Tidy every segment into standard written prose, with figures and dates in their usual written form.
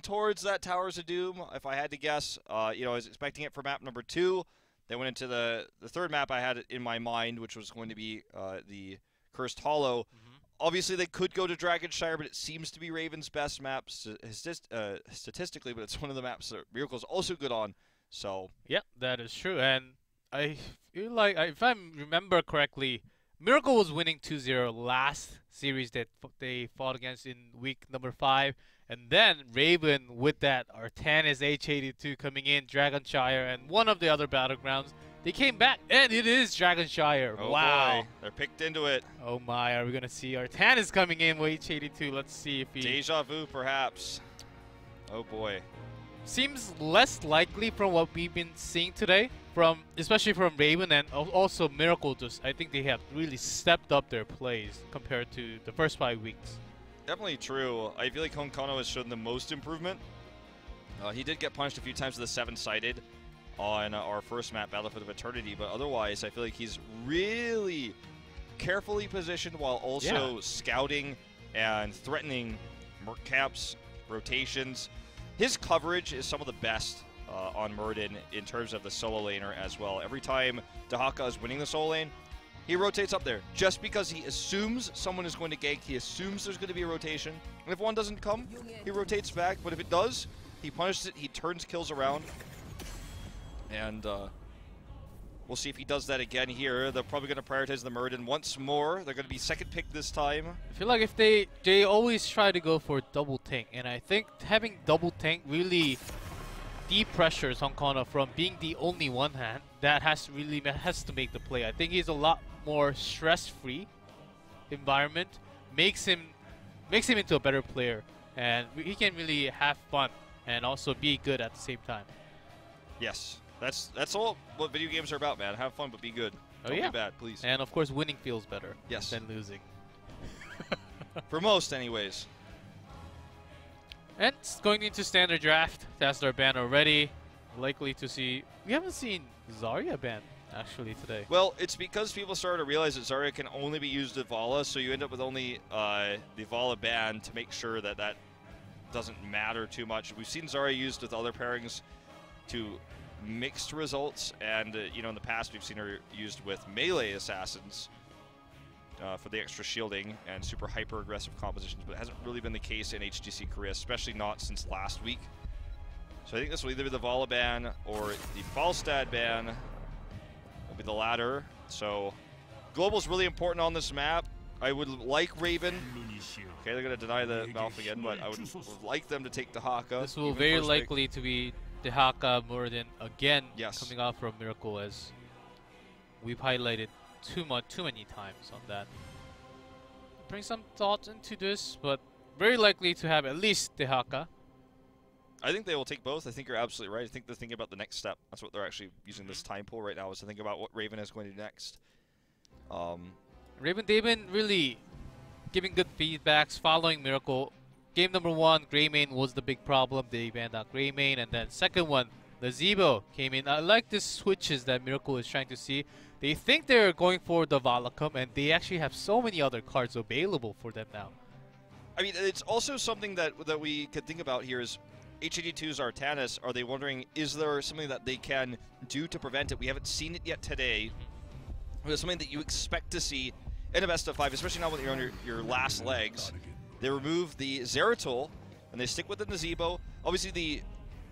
towards that Towers of Doom, if I had to guess. You know, I was expecting it for map number 2. Then went into the third map I had in my mind, which was going to be the Cursed Hollow. Obviously, they could go to Dragonshire, but it seems to be Raven's best map statistically, but it's one of the maps that Miracle's also good on. So yeah, that is true. And I feel like, if I remember correctly, Miracle was winning 2-0 last series that they fought against in week number 5. And then Raven with that Artanis H82 coming in, Dragonshire, and one of the other battlegrounds. They came back, and it is Dragonshire. Oh wow. Boy, they're picked into it. Oh my, are we going to see Artanis coming in with H82? Let's see if he... Deja vu, perhaps. Oh boy. Seems less likely from what we've been seeing today, especially from Raven and also Miracle. I think they have really stepped up their plays compared to the first 5 weeks. Definitely true. I feel like Honkono has shown the most improvement. He did get punished a few times with the 7-sided on our first map, Battlefield of Eternity, but otherwise I feel like he's really carefully positioned while also scouting and threatening merc camps, rotations. His coverage is some of the best on Murden in terms of the solo laner as well. Every time Dahaka is winning the solo lane, he rotates up there just because he assumes someone is going to gank. He assumes there's going to be a rotation. And if one doesn't come, he rotates back. But if it does, he punishes it. He turns kills around. And we'll see if he does that again here. They're probably going to prioritize the Murden once more. They're going to be second pick this time. I feel like if they always try to go for double tank. And I think having double tank really depressures Honkono from being the only one hand that has to make the play. I think he's a lot more stress-free environment, makes him into a better player, and he can really have fun and also be good at the same time. Yes, that's all what video games are about, man. Have fun, but be good. Don't be bad, please. And of course, winning feels better than losing. For most, anyways. And going into standard draft, that's their ban already. Likely to see. We haven't seen Zarya ban actually today. Well, it's because people started to realize that Zarya can only be used with Vala, so you end up with only the Vala ban to make sure that that doesn't matter too much. We've seen Zarya used with other pairings to mixed results, and you know, in the past we've seen her used with melee assassins for the extra shielding and super hyper aggressive compositions, but it hasn't really been the case in HGC Korea, especially not since last week. So I think this will either be the Vala ban or the Falstad ban. Will be the latter. So global is really important on this map. I would like Raven. Okay, they're going to deny the Malf again, but I would like them to take Dahaka. This will very likely to be Dahaka Murden again, coming out from Miracle, as we've highlighted too many times on that. Bring some thought into this, but very likely to have at least Dahaka. I think they will take both. I think you're absolutely right. I think they're thinking about the next step. That's what they're actually using this time pool right now, is to think about what Raven is going to do next. Raven, they've been really giving good feedbacks following Miracle. Game number 1, Greymane was the big problem. They banned out Greymane, and then second one, the Zebo came in. I like the switches that Miracle is trying to see. They think they're going for the Valakam, and they actually have so many other cards available for them now. I mean, it's also something that we could think about here is H82's Artanis. Are they wondering, is there something that they can do to prevent it? We haven't seen it yet today. But it's something that you expect to see in a best of 5, especially now when you're on your last legs. They remove the Zeratul, and they stick with the Nazebo. Obviously, the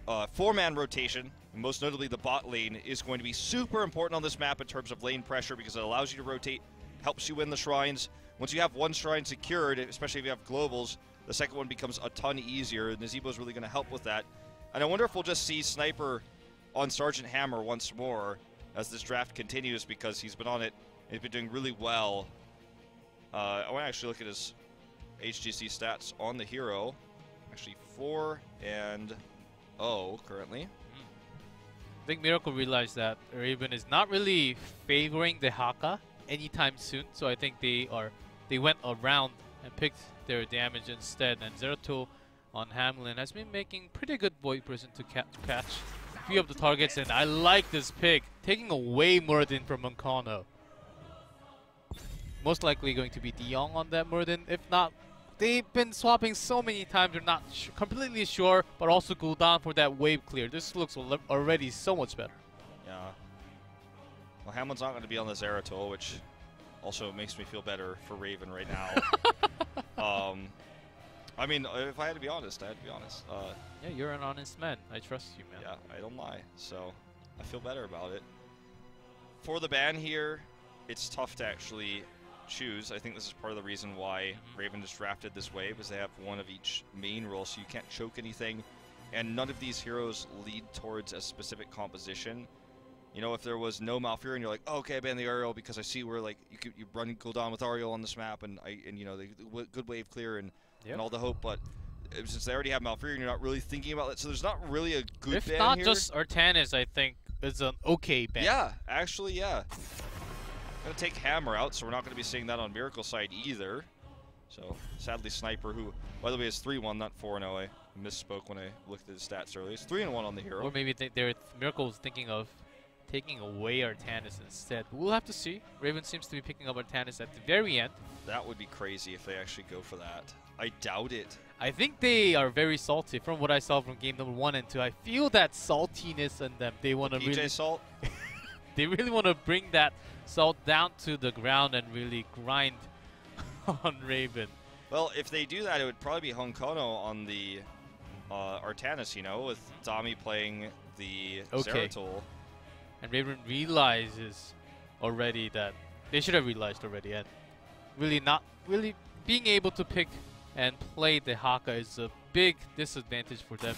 4-man rotation, most notably the bot lane, is going to be super important on this map in terms of lane pressure because it allows you to rotate, helps you win the shrines. Once you have one shrine secured, especially if you have globals, the second one becomes a ton easier. Nazebo is really going to help with that. And I wonder if we'll just see Sniper on Sergeant Hammer once more as this draft continues, because he's been on it. He's been doing really well. I want to actually look at his HGC stats on the hero. Actually 4-0 currently. I think Miracle realized that Raven is not really favoring the Haka anytime soon, so I think they went around and picked their damage instead. And Zeratul on Hamlin has been making pretty good Void Prison to catch a few of the targets, and I like this pick, taking away Murden from Honkono. Most likely going to be De Jong on that Murden, if not they've been swapping so many times, they're not completely sure, but also Gul'dan for that wave clear. This looks already so much better. Yeah. Well, Hamlin's not going to be on the Zeratul, which also makes me feel better for Raven right now. I mean, if I had to be honest, Yeah, you're an honest man. I trust you, man. Yeah, I don't lie. So I feel better about it. For the ban here, it's tough to actually choose. I think this is part of the reason why Raven just drafted this wave, is they have one of each main role, so you can't choke anything. And none of these heroes lead towards a specific composition. You know, if there was no Malfurion, and you're like, oh, okay, I ban the Ariel because I see where like you run Gul'dan with Ariel on this map, and you know, the good wave clear and all the hope. But since they already have Malfurion, you're not really thinking about it. So there's not really a good ban if here. not just Artanis, I think is an okay ban. Yeah, actually, yeah. Gonna take Hammer out, so we're not gonna be seeing that on Miracle side either. So sadly, Sniper, who by the way is 3-1, not 4-0. I misspoke when I looked at his stats earlier. It's 3-1 on the hero. Or maybe Miracle was thinking of taking away Artanis instead. We'll have to see. Raven seems to be picking up Artanis at the very end. That would be crazy if they actually go for that. I doubt it. I think they are very salty from what I saw from game number 1 and 2. I feel that saltiness in them. They want to really salt. they really want to bring that salt down to the ground and really grind on Raven. Well, if they do that, it would probably be Honkono on the Artanis, you know, with Dami playing the Zeratul. And Raven realizes already that they should have realized already, and really being able to pick and play the Haka is a big disadvantage for them.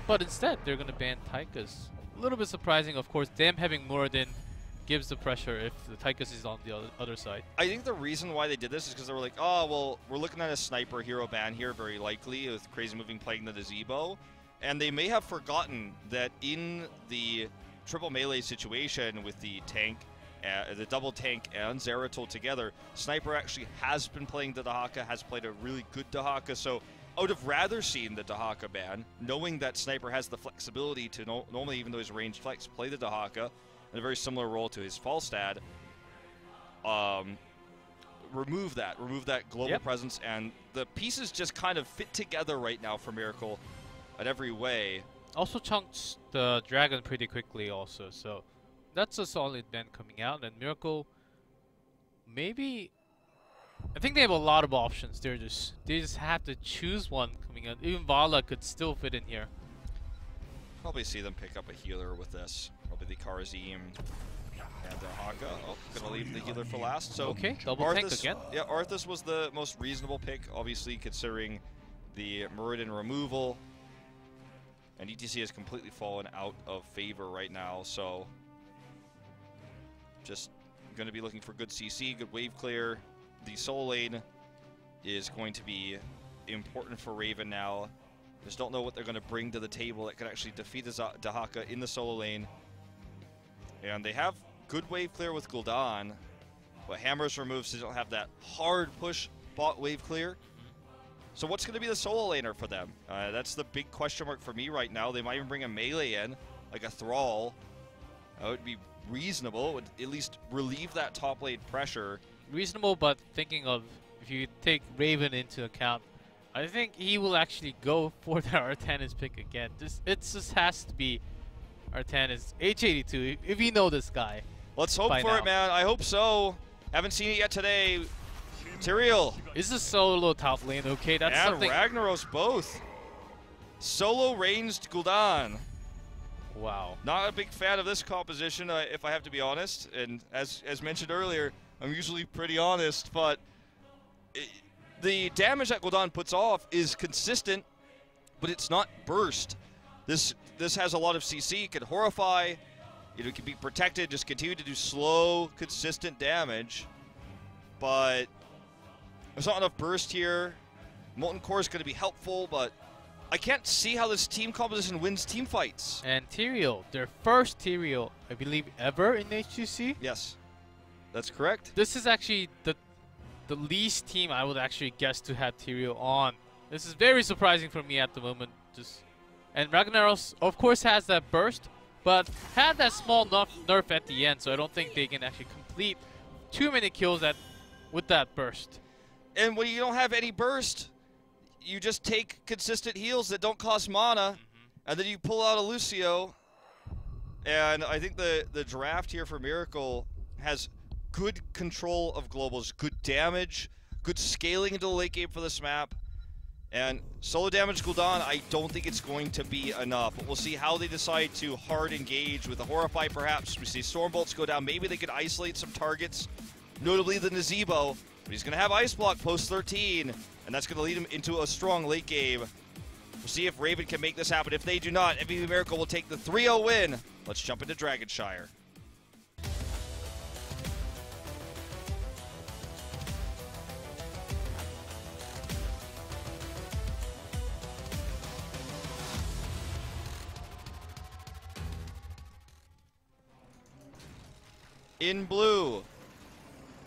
But instead, they're gonna ban Tychus. A little bit surprising, of course. Them having Muradin gives the pressure if the Tychus is on the other side. I think the reason why they did this is because they were like, oh, well, we're looking at a Sniper hero ban here, very likely, with Crazy Moving playing the Gazebo. And they may have forgotten that in the triple melee situation with the tank, the double tank and Zeratul together, Sniper actually has been playing the Dahaka, has played a really good Dahaka, so I would have rather seen the Dahaka ban, knowing that Sniper has the flexibility to normally, even though he's ranged flex, play the Dahaka in a very similar role to his Falstad. Remove that global presence, and the pieces just kind of fit together right now for Miracle at every way. Also chunks the dragon pretty quickly also, so that's a solid ban coming out. And Miracle, maybe, I think they have a lot of options. They just have to choose one coming out. Even Vala could still fit in here. Probably see them pick up a healer with this. Probably the Karazim and the Haka. Oh, gonna leave the healer for last. So okay, double tank again. Yeah, Arthas was the most reasonable pick, obviously considering the Muradin removal. And ETC has completely fallen out of favor right now, so just going to be looking for good CC, good wave clear. The solo lane is going to be important for Raven now. Just don't know what they're going to bring to the table that could actually defeat the Dahaka in the solo lane. And they have good wave clear with Gul'dan, but Hammer's removed, so they don't have that hard push bot wave clear. So what's going to be the solo laner for them? That's the big question mark for me right now. They might even bring a melee in, like a Thrall. That would be reasonable. It would at least relieve that top lane pressure. Reasonable, but thinking of, if you take Raven into account, I think he will actually go for the Artanis pick again. It just has to be Artanis. H82, if you know this guy. Let's hope for it, man. I hope so. Haven't seen it yet today. Tyrael. Is a solo top lane, okay? That's and something. Ragnaros both. Solo ranged Gul'dan. Wow. Not a big fan of this composition, if I have to be honest. And as mentioned earlier, I'm usually pretty honest, but the damage that Gul'dan puts off is consistent, but it's not burst. This has a lot of CC, can horrify, it can be protected, just continue to do slow, consistent damage. But there's not enough burst here. Molten Core is going to be helpful, but I can't see how this team composition wins team fights. And Tyrael, their first Tyrael, I believe, ever in HGC? Yes, that's correct. This is actually the least team I would actually guess to have Tyrael on. This is very surprising for me at the moment. And Ragnaros, of course, has that burst, but had that small nerf at the end, so I don't think they can actually complete too many kills with that burst. And when you don't have any burst, you just take consistent heals that don't cost mana, and then you pull out a Lucio. And I think the draft here for Miracle has good control of globals, good damage, good scaling into the late game for this map. And solo damage Gul'dan, I don't think it's going to be enough. But we'll see how they decide to hard engage with the Horrify, perhaps. We see Stormbolts go down. Maybe they could isolate some targets, notably the Nazebo. But he's going to have Ice Block post 13, and that's going to lead him into a strong late game. We'll see if Raven can make this happen. If they do not, MVP Miracle will take the 3-0 win. Let's jump into Dragonshire. In blue,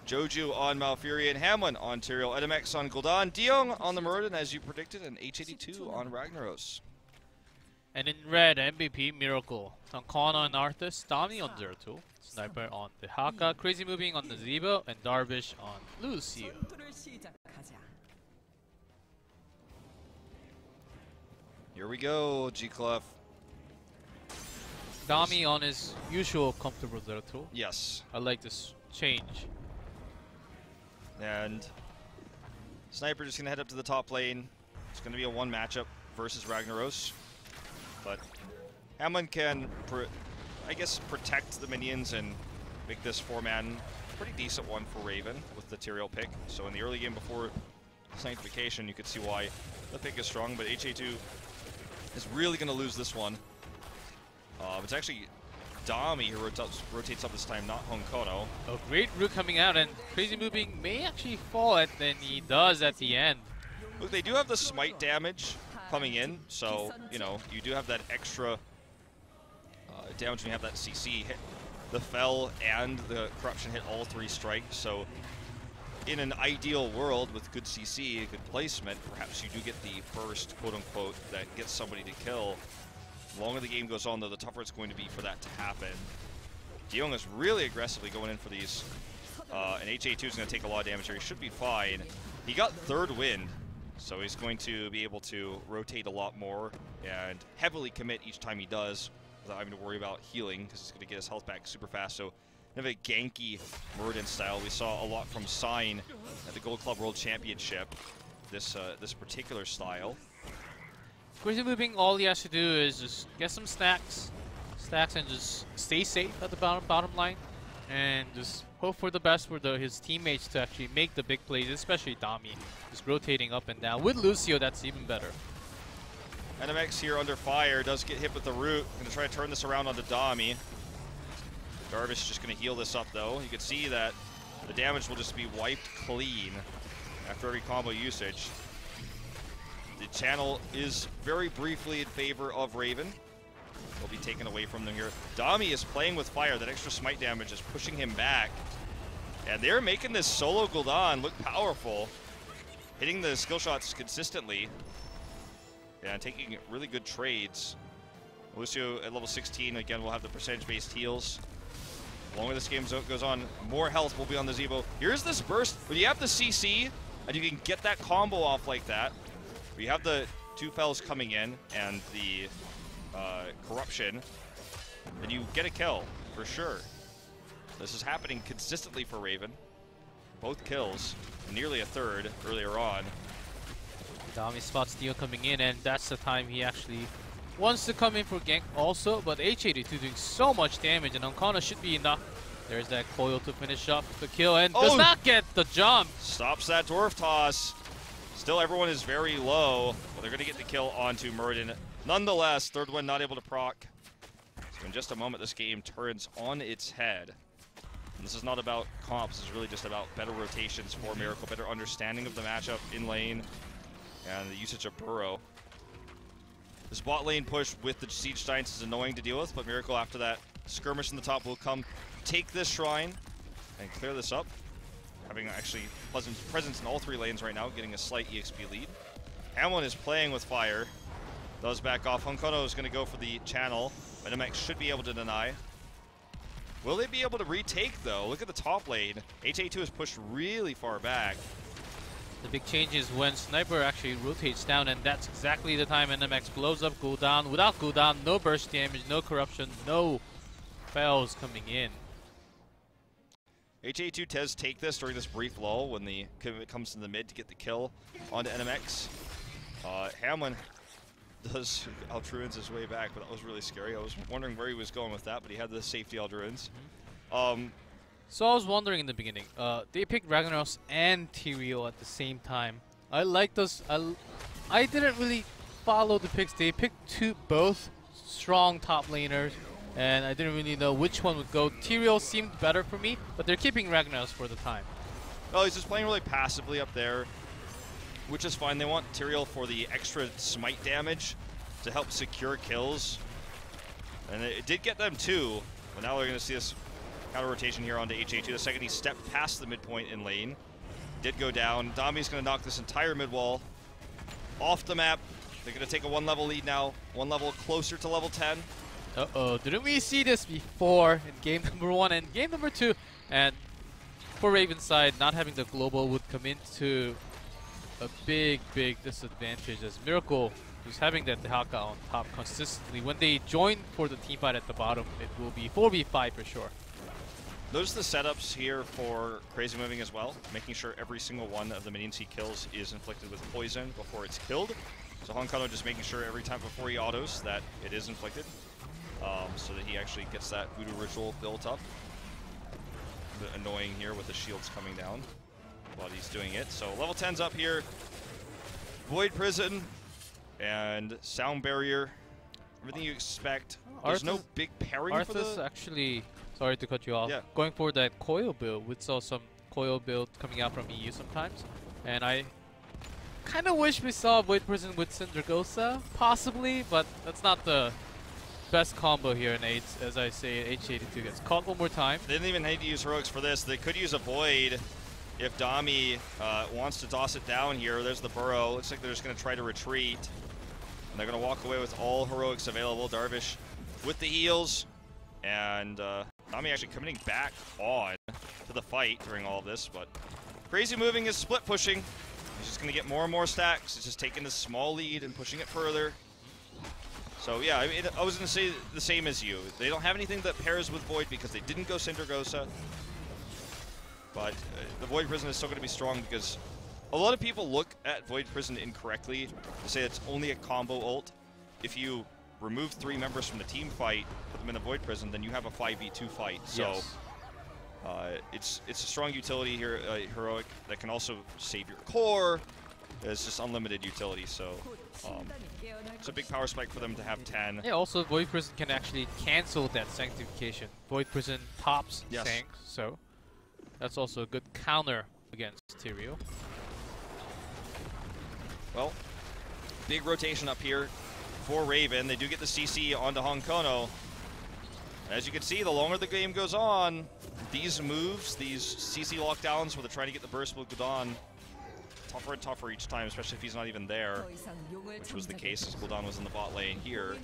Joju on Malfurion, Hamlin on Tyrael, Edamix on Gul'dan, Diong on the Muradin, as you predicted, and H82 on Ragnaros. And in red, MVP Miracle, Tankana and Arthas, Dami on Zeratul, Sniper on the Haka, Crazy Moving on the Zebo, and Darvish on Lucio. Here we go, G-Clef. Dami on his usual comfortable Zeratul. Yes. I like this change. And Sniper just going to head up to the top lane. It's going to be a one matchup versus Ragnaros. But Hamlin can, I guess, protect the minions and make this 4-man pretty decent one for Raven with the Tyrael pick. So in the early game before Sanctification, you could see why the pick is strong, but HA2 is really going to lose this one. It's actually Dami who rotates up this time, not Honkono. A great root coming out, and Crazy Moving may actually fall than he does at the end. Look, they do have the smite damage coming in, so, you know, you do have that extra damage when you have that CC hit. The Fel and the Corruption hit all 3 strikes, so in an ideal world with good CC, good placement, perhaps you do get the first, quote-unquote, that gets somebody to kill. The longer the game goes on, though, the tougher it's going to be for that to happen. Diong is really aggressively going in for these, and HA2 is going to take a lot of damage here. He should be fine. He got 3rd wind, so he's going to be able to rotate a lot more and heavily commit each time he does without having to worry about healing, because he's going to get his health back super fast. So kind of a ganky Muradin style. We saw a lot from Sign at the Gold Club World Championship, this particular style. Crazy Moving, all he has to do is just get some stacks, and just stay safe at the bottom line, and just hope for the best for his teammates to actually make the big plays, especially Dami, just rotating up and down. With Lucio, that's even better. NMX here under fire, does get hit with the root. Going to try to turn this around onto Dami. Darvish just going to heal this up, though. You can see that the damage will just be wiped clean after every combo usage. The channel is very briefly in favor of Raven. Will be taken away from them here. Dami is playing with fire. That extra smite damage is pushing him back. And they're making this solo Gul'dan look powerful. Hitting the skill shots consistently. And taking really good trades. Lucio at level 16, again, will have the percentage-based heals. The longer this game goes on, more health will be on the Zebo. Here's this burst. When you have the CC, and you can get that combo off like that, you have the 2 Fels coming in and the Corruption, then you get a kill for sure. This is happening consistently for Raven. Both kills, nearly a 3rd earlier on. Dami spots Dio coming in, and that's the time he actually wants to come in for gank also, but H82 doing so much damage, and Ankana should be enough. There's that coil to finish up the kill, and does not get the jump. Stops that Dwarf Toss. Still, everyone is very low, but they're going to get the kill onto Muradin. Nonetheless, 3rd one not able to proc. So in just a moment, this game turns on its head. And this is not about comps, this is really just about better rotations for Miracle, better understanding of the matchup in lane, and the usage of Burrow. This bot lane push with the Siege Giants is annoying to deal with, but Miracle after that skirmish in the top will come take this shrine and clear this up. Having actually pleasant presence in all 3 lanes right now, getting a slight EXP lead. Hamlin is playing with fire. Does back off. Honkono is going to go for the channel. Metamex should be able to deny. Will they be able to retake, though? Look at the top lane. HA2 is pushed really far back. The big change is when Sniper actually rotates down, and that's exactly the time NMX blows up cooldown. Without cooldown, no burst damage, no corruption, no fails coming in. HGC does take this during this brief lull when it comes to the mid to get the kill onto NMX. Hamlin does Altruins his way back, but that was really scary. I was wondering where he was going with that, but he had the safety Altruins. So I was wondering in the beginning, they picked Ragnaros and Tyrael at the same time. I like those. I didn't really follow the picks. They picked both strong top laners, and I didn't really know which one would go. Tyrael seemed better for me, but they're keeping Ragnaros for the time. Well, he's just playing really passively up there, which is fine. They want Tyrael for the extra smite damage to help secure kills. And it did get them too, but now we're going to see this counter rotation here onto HGC. The second he stepped past the midpoint in lane, did go down. Dami's going to knock this entire mid wall off the map. They're going to take a 1 level lead now, 1 level closer to level 10. Uh-oh, didn't we see this before in game number 1 and game number 2? And for Raven's side, not having the global would come into a big disadvantage, as Miracle, who's having that Dehaka on top consistently. When they join for the team fight at the bottom, it will be 4v5 for sure. Those are the setups here for Crazy Moving as well, making sure every single one of the minions he kills is inflicted with poison before it's killed. So Honkano just making sure every time before he autos that it is inflicted, so that he actually gets that voodoo ritual built up. A bit annoying here with the shields coming down while he's doing it. So level 10's up here. Void Prison and Sound Barrier. Everything you expect. There's no big pairing for the... actually, sorry to cut you off, yeah, going for that coil build. We saw some coil build coming out from EU sometimes. And I kind of wish we saw Void Prison with Syndragosa, possibly, but that's not the best combo here in 8, as I say. H82 gets caught one more time. They didn't even need to use heroics for this. They could use a Void if Dami wants to toss it down here. There's the burrow. Looks like they're just going to try to retreat. And they're going to walk away with all heroics available. Darvish with the heals. And Dami actually coming back on to the fight during all of this. But Crazy Moving is split pushing. He's just going to get more and more stacks. He's just taking this small lead and pushing it further. So yeah, I mean, I was going to say the same as you. They don't have anything that pairs with Void because they didn't go Syndragosa. But the Void Prison is still going to be strong because a lot of people look at Void Prison incorrectly to say it's only a combo ult. If you remove 3 members from the team fight, put them in a Void Prison, then you have a 5v2 fight. So it's a strong utility here, heroic, that can also save your core. It's just unlimited utility, so it's a big power spike for them to have 10. Yeah, also Void Prison can actually cancel that Sanctification. Void Prison tops Sanct, so that's also a good counter against Tyrael. Well, big rotation up here for Raven. They do get the CC onto Honkono. As you can see, the longer the game goes on, these moves, these CC lockdowns where they're trying to get the burst with Gul'dan, tougher and tougher each time, especially if he's not even there, which was the case as Gul'dan was in the bot lane here.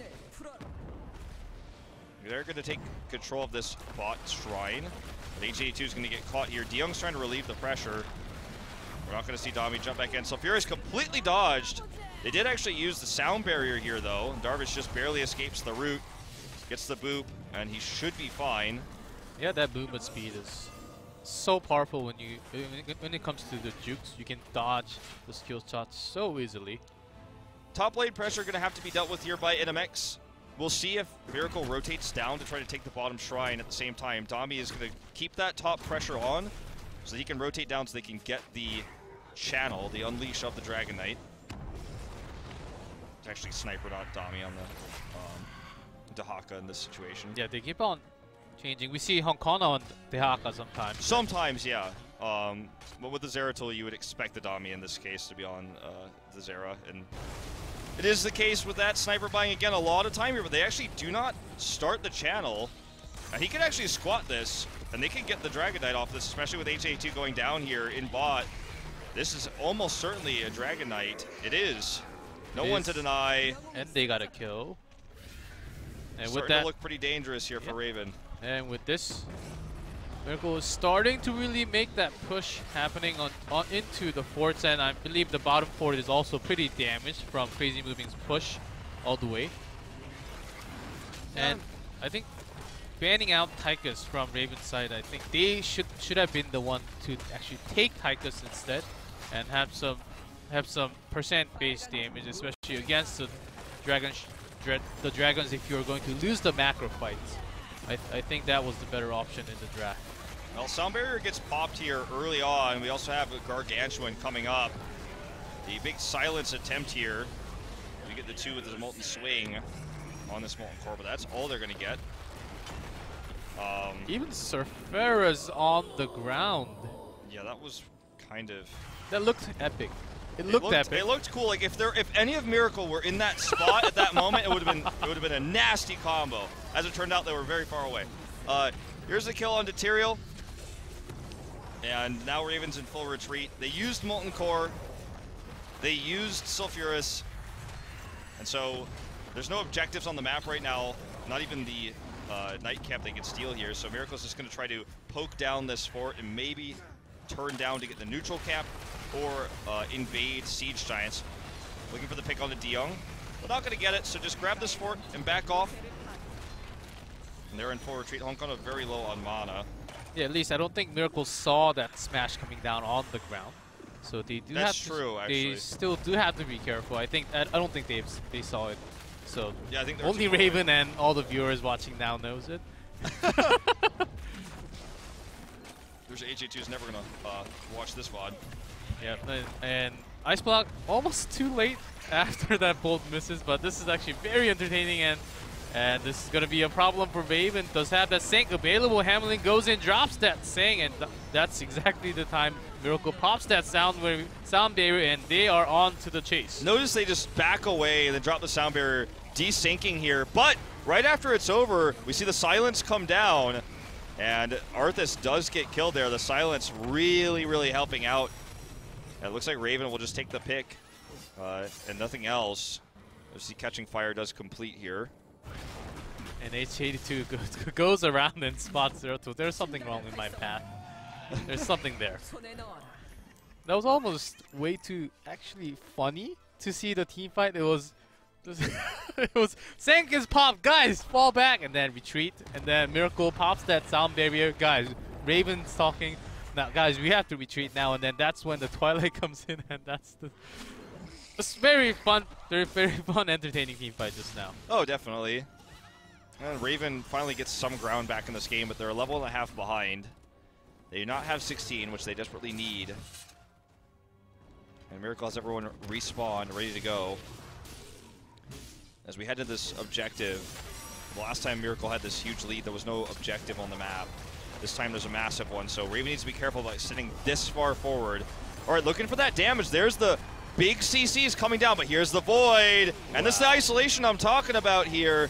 They're going to take control of this bot shrine. But HGC is going to get caught here. DeYoung's trying to relieve the pressure. We're not going to see Dami jump back in. Sulfurious completely dodged. They did actually use the sound barrier here, though. Darvish just barely escapes the root. Gets the boop, and he should be fine. Yeah, that movement speed is so powerful when it comes to the jukes. You can dodge the skill shots so easily. Top lane pressure going to have to be dealt with here by NMX. We'll see if Miracle rotates down to try to take the bottom shrine at the same time. Dami is going to keep that top pressure on so he can rotate down so they can get the channel, the unleash of the Dragon Knight. It's actually Sniper, not Dami, on the Dehaka in this situation. Yeah, they keep on changing. We see Honkona on Dehaka sometimes. Sometimes, yeah. But with the Zera tool, you would expect the Dami in this case to be on the Zera. And it is the case with that Sniper buying, again, a lot of time here, but they actually do not start the channel. He can actually squat this, and they can get the Dragon Knight off this, especially with HA2 going down here in bot. This is almost certainly a Dragon Knight. It is. No one to deny. And they got a kill. And It's with starting that, to look pretty dangerous here for Raven. And with this, Miracle is starting to really make that push happening on into the forts, and I believe the bottom fort is also pretty damaged from Crazy Moving's push all the way. And I think banning out Tychus from Raven's side, I think they should have been the one to actually take Tychus instead and have some percent-based damage, especially against the dragons if you're going to lose the macro fights. I think that was the better option in the draft. Well, Sound Barrier gets popped here early on. We also have a Gargantuan coming up. The big silence attempt here. We get the 2 with the Molten Swing on this Molten Core, but that's all they're going to get. Even Surfera's on the ground. Yeah, that was kind of... That looked epic. It looked epic. It looked cool. Like if any of Miracle were in that spot at that moment, it would have been a nasty combo. As it turned out, they were very far away. Here's the kill on Tyrael. And now Raven's in full retreat. They used Molten Core. They used Sulfurous. And so there's no objectives on the map right now. Not even the Nightcap they can steal here. So Miracle's just going to try to poke down this fort and maybe turn down to get the neutral cap or invade Siege Giants. Looking for the pick on the De Jong. We're not going to get it, so just grab this fort and back off. And they're in full retreat. Hong Kong are very low on mana. Yeah, at least I don't think Miracle saw that smash coming down on the ground. So they do That's have true, to, actually. They still do have to be careful. I don't think they saw it. So yeah, I think only Raven and all the viewers watching now knows it. There's HG2's never gonna watch this VOD. Yeah, and Ice Block almost too late after that bolt misses, but this is actually very entertaining, and this is gonna be a problem for Raven. Does have that sync available. Hamlin goes in, drops that sync, and that's exactly the time Miracle pops that sound barrier, and they are on to the chase. Notice they just back away and then drop the sound barrier, desyncing here. But right after it's over, we see the silence come down, and Arthas does get killed there. The silence really, really helping out. And it looks like Raven will just take the pick and nothing else. You see Catching Fire does complete here. And HG2 goes around and spots 0-2. There's something wrong with my path. There's something there. That was almost way too actually funny to see the team fight. It was Sank is popped, guys, fall back, and then retreat, and then Miracle pops that sound barrier, guys. Raven's talking, now guys, we have to retreat now, and then that's when the Twilight comes in, and that's the. It's very fun, very fun, entertaining team fight just now. Oh, definitely. And Raven finally gets some ground back in this game, but they're a level and a half behind. They do not have 16, which they desperately need. And Miracle has everyone respawn, ready to go. As we head to this objective, the last time Miracle had this huge lead, there was no objective on the map. This time there's a massive one, so Raven needs to be careful about sitting this far forward. All right, looking for that damage. There's the big CCs coming down, but here's the Void. And this is the isolation I'm talking about here.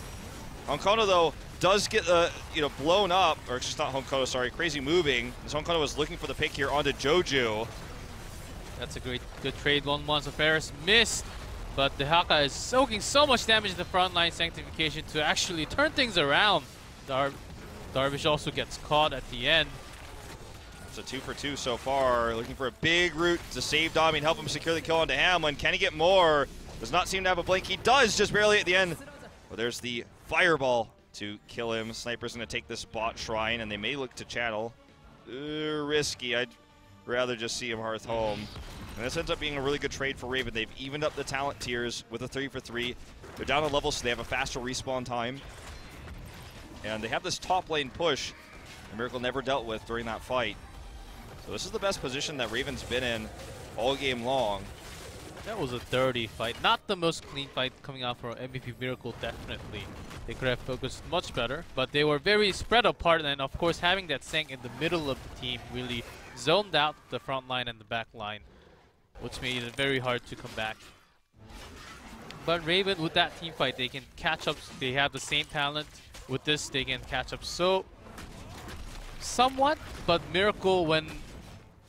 Honkono, though, does get blown up, or it's just not Honkono, sorry, Crazy Moving. As Honkono was looking for the pick here onto Joju. That's a good trade. 1-1, so Ferris missed, but the Haka is soaking so much damage in the front line sanctification to actually turn things around. Darvish also gets caught at the end. It's a 2 for 2 so far. Looking for a big route to save Dami and help him secure the kill onto Hamlin. Can he get more? Does not seem to have a blink. He does, just barely at the end. Well, there's the fireball to kill him. Sniper's going to take this bot shrine, and they may look to channel. Risky. I'd rather just see him hearth home. And this ends up being a really good trade for Raven. They've evened up the talent tiers with a 3 for 3. They're down a level, so they have a faster respawn time. And they have this top lane push that Miracle never dealt with during that fight. So this is the best position that Raven's been in all game long. That was a dirty fight. Not the most clean fight coming out for MVP Miracle, definitely. They could have focused much better, but they were very spread apart, and of course having that Sank in the middle of the team really zoned out the front line and the back line, which made it very hard to come back. But Raven, with that team fight, they can catch up. They have the same talent. With this, they can catch up so somewhat, but Miracle, when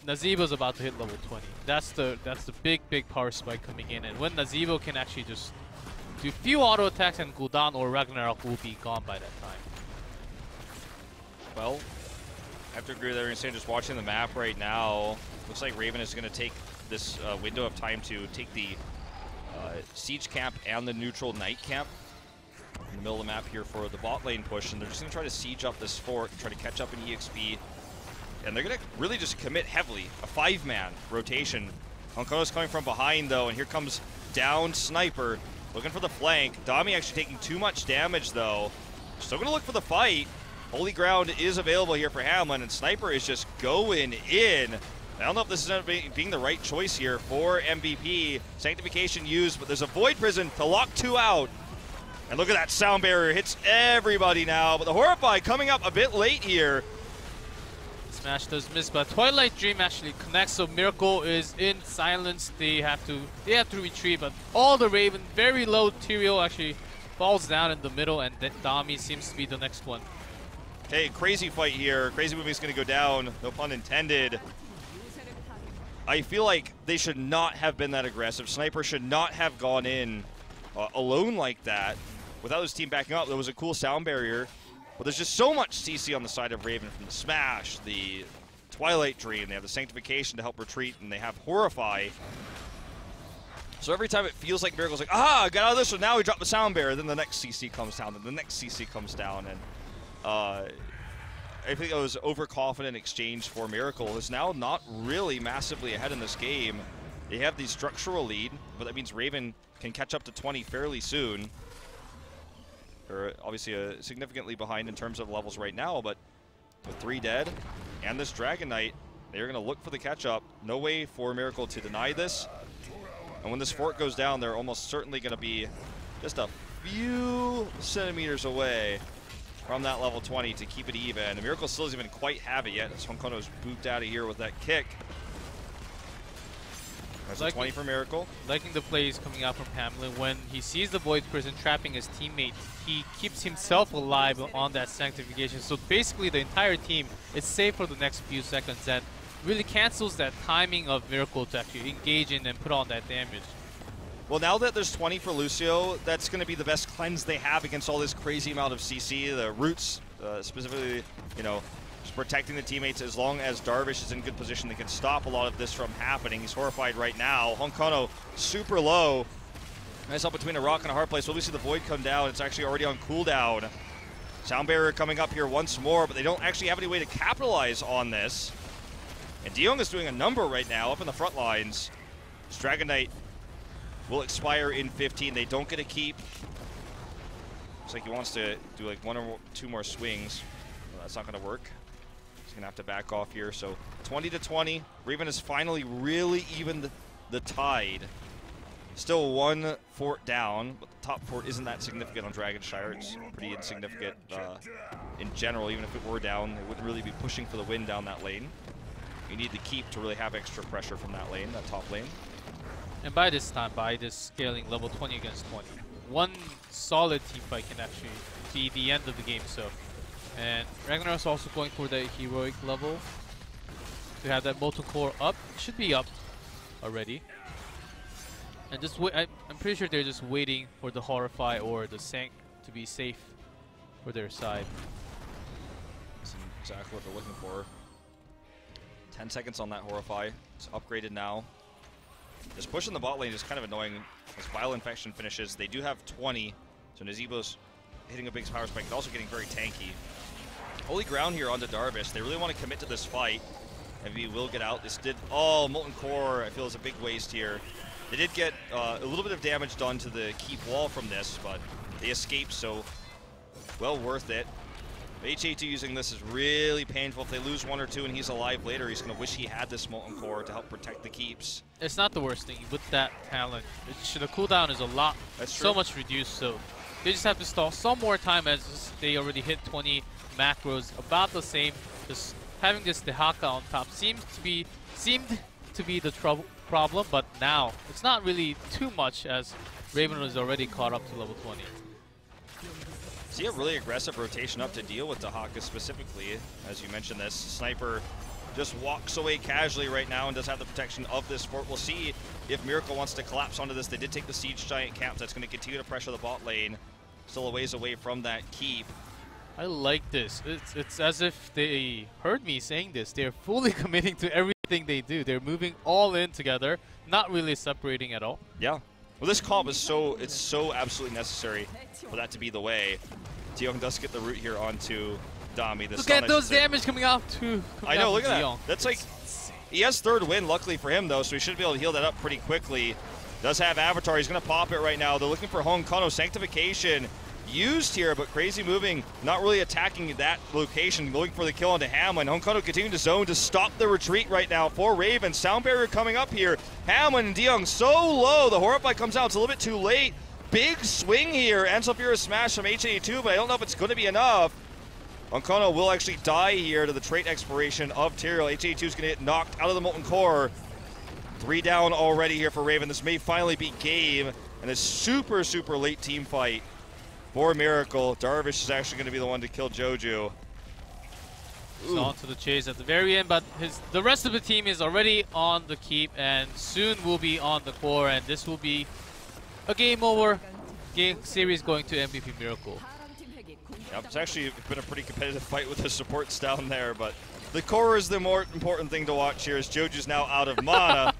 Nazeebo's about to hit level 20, that's the big power spike coming in, and when Nazeebo can actually just do few auto attacks, and Gul'dan or Ragnarok will be gone by that time. Well, I have to agree with everything saying. Just watching the map right now, looks like Raven is going to take this window of time to take the siege camp and the neutral knight camp in the middle of the map here for the bot lane push, and they're just going to try to siege up this fort and try to catch up in EXP. And they're going to really just commit heavily. A 5-man rotation. Honkono's coming from behind, though, and here comes down Sniper, looking for the flank. Dami actually taking too much damage, though. Still going to look for the fight. Holy ground is available here for Hamlin, and Sniper is just going in. I don't know if this is being the right choice here for MVP. Sanctification used, but there's a Void Prison to lock 2 out. And look at that sound barrier. Hits everybody now, but the Horrify coming up a bit late here. Smash does miss, but Twilight Dream actually connects, so Miracle is in silence. They have to retreat, but all the Raven, very low Tyrael actually falls down in the middle, and Dami seems to be the next one. Okay, crazy fight here. Crazy Movie's going to go down, no pun intended. I feel like they should not have been that aggressive. Sniper should not have gone in alone like that without his team backing up. There was a cool sound barrier, but there's just so much CC on the side of Raven from the Smash, the Twilight Dream. They have the Sanctification to help retreat, and they have Horrify. So every time it feels like Miracle's like, ah, got out of this one, now we drop the sound barrier, then the next CC comes down, then the next CC comes down, and I think it was overconfident exchange for Miracle. Is now not really massively ahead in this game. They have the structural lead, but that means Raven can catch up to 20 fairly soon. They're obviously significantly behind in terms of levels right now, but with 3 dead and this Dragon Knight, they're going to look for the catch-up. No way for Miracle to deny this. And when this fort goes down, they're almost certainly going to be just a few centimeters away from that level 20 to keep it even. And Miracle still doesn't even quite have it yet, as Honkono's booped out of here with that kick. There's a 20 for Miracle. Liking the plays coming out from Hamlin. When he sees the Void Prison trapping his teammate, he keeps himself alive on that Sanctification. So basically the entire team is safe for the next few seconds and really cancels that timing of Miracle to actually engage in and put on that damage. Well, now that there's 20 for Lucio, that's going to be the best cleanse they have against all this crazy amount of CC. The Roots, specifically, you know, just protecting the teammates. As long as Darvish is in good position, they can stop a lot of this from happening. He's horrified right now. Honkono super low. Nice up between a rock and a hard place. So we see the Void come down. It's actually already on cooldown. Sound barrier coming up here once more, but they don't actually have any way to capitalize on this. And Diong is doing a number right now up in the front lines. This Dragon Knight will expire in 15. They don't get a keep. Looks like he wants to do like 1 or 2 more swings. Well, that's not going to work. He's going to have to back off here. So 20 to 20. Raven has finally really evened the tide. Still 1 fort down, but the top fort isn't that significant on Dragonshire. It's pretty insignificant in general. Even if it were down, they wouldn't really be pushing for the win down that lane. You need the keep to really have extra pressure from that lane, that top lane. And by this time, by this scaling, level 20 against 20, one solid team fight can actually be the end of the game. So, and Ragnar's also going for the heroic level to have that Molten Core up. It should be up already. And just I'm pretty sure they're just waiting for the Horrify or the Sank to be safe for their side. That's exactly what they're looking for. 10 seconds on that Horrify. It's upgraded now. Just pushing the bot lane is kind of annoying. As Vile Infection finishes, they do have 20. So Nazeebo's hitting a big power spike, but also getting very tanky. Holy ground here onto Darvish. They really want to commit to this fight. MV will get out. This did, oh, Molten Core, I feel is a big waste here. They did get a little bit of damage done to the keep wall from this, but they escaped, so well worth it. HA2 using this is really painful. If they lose 1 or 2 and he's alive later, he's going to wish he had this Molten Core to help protect the keeps. It's not the worst thing with that talent. The cooldown is a lot, so much reduced, so they just have to stall some more time as they already hit 20 macros, about the same. Just having this Dehaka on top seemed to be the problem, but now it's not really too much as Raven was already caught up to level 20. See a really aggressive rotation up to deal with Dehaka specifically, as you mentioned this. Sniper just walks away casually right now and does have the protection of this fort. We'll see if Miracle wants to collapse onto this. They did take the Siege Giant camp, so that's going to continue to pressure the bot lane. Still a ways away from that keep. I like this. It's as if they heard me saying this. They're fully committing to everything they do. They're moving all in together, not really separating at all. Yeah. Well, this comp is so absolutely necessary for that to be the way. Diong does get the root here onto Dami. Look at those damage coming out too. I know, look at that. That's like, he has third win, luckily for him though, so he should be able to heal that up pretty quickly. Does have Avatar, he's going to pop it right now. They're looking for Hong Kono. Sanctification used here, but Crazy moving, not really attacking that location, looking for the kill onto Hamlin. Hong Kono continuing to zone to stop the retreat right now for Raven. Sound barrier coming up here. Hamlin and Diong so low. The Horrify comes out, it's a little bit too late. Big swing here. Anselfira smash from HGC, but I don't know if it's going to be enough. Hong Kono will actually die here to the trait expiration of Tyrael. HGC is going to get knocked out of the Molten Core. 3 down already here for Raven. This may finally be game, and a super late team fight for Miracle. Darvish is actually going to be the one to kill Joju. He's on to the chase at the very end, but the rest of the team is already on the keep, and soon will be on the core, and this will be a game over. Game series going to MVP Miracle. Yep, it's actually been a pretty competitive fight with the supports down there, but the core is the more important thing to watch here as Joju's now out of mana.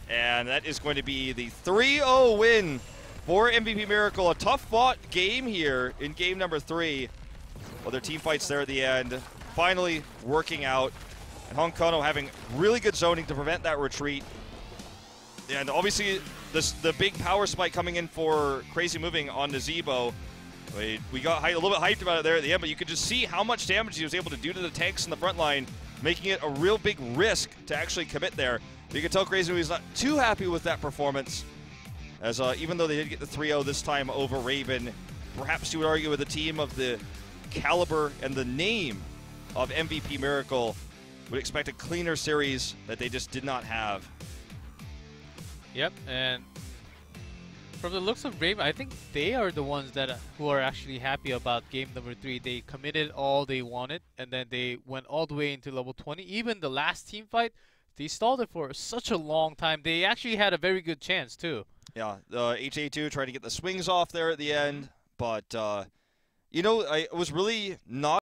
And that is going to be the 3-0 win for MVP Miracle. A tough fought game here in game number 3. Well, their team fights there at the end, finally working out. And Hong Kono having really good zoning to prevent that retreat. And obviously the big power spike coming in for Crazy moving on Nazebo. We got a little bit hyped about it there at the end, but you could just see how much damage he was able to do to the tanks in the front line, making it a real big risk to actually commit there. You can tell Crazy was not too happy with that performance, as even though they did get the 3-0 this time over Raven, perhaps you would argue with a team of the caliber and the name of MVP Miracle would expect a cleaner series that they just did not have. Yep, and from the looks of Raven, I think they are the ones that who are actually happy about game number 3. They committed all they wanted, and then they went all the way into level 20. Even the last team fight, they stalled it for such a long time. They actually had a very good chance too. Yeah, HA2 trying to get the swings off there at the end, but you know, I was really not